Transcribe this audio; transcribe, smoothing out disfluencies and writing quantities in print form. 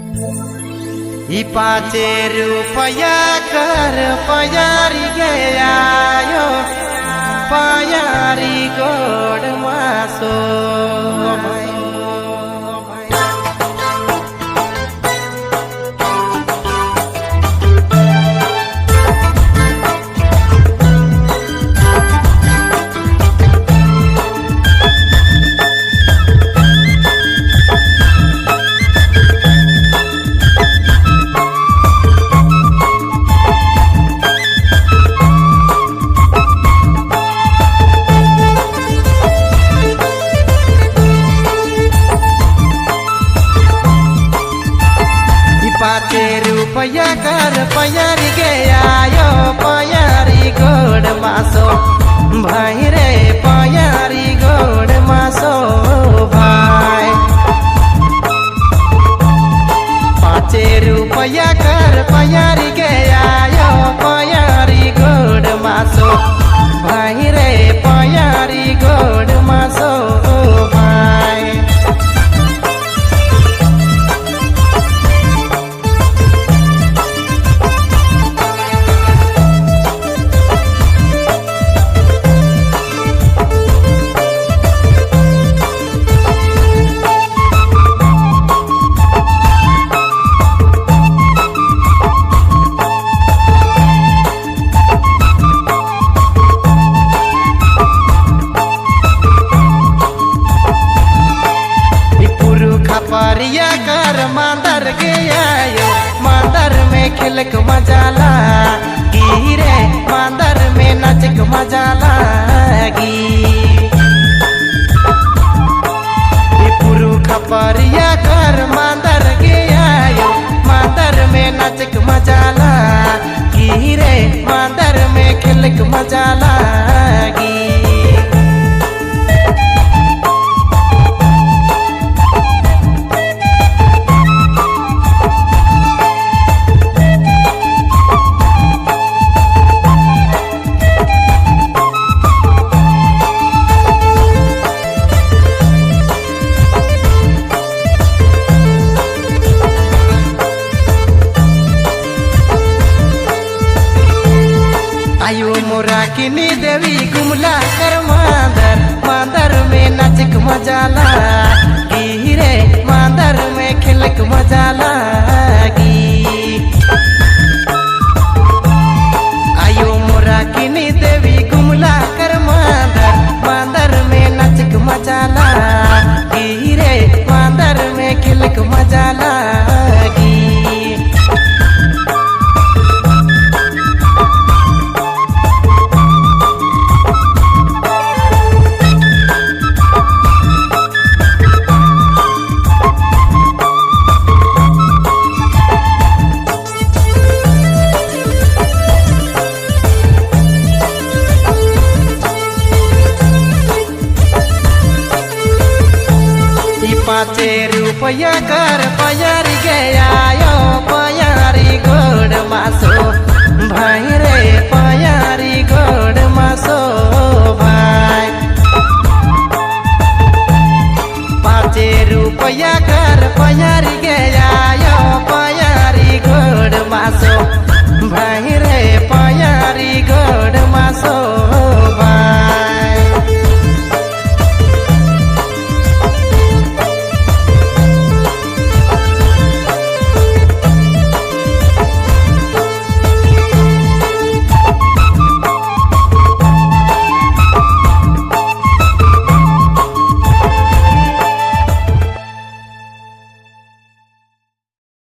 ई 5 रुपया कर पयारी गया यो पयारी गोड़ मासो रुपया कर पयारी गया यो पयारी गोड़ मासो भाई रे पयारी गोड़ मासो भाई 5 रुपया कर पयारी गया यो पयारी गोड़ मासो भाई रे पयारी गोड़ मासो भाई परिया कर मांदर गया यो मांदर में खिलक मजाला गिरे मांदर में नचक मजाला पुरुख परिया कर मांदर गया यो मांदर में नचक मजाला गिरे मांदर में खिलक मजाला आयु मोरा किनी देवी गुमला कर मांदर मांदर में नचक मजाला गिरे मांदर में खिलक मजाला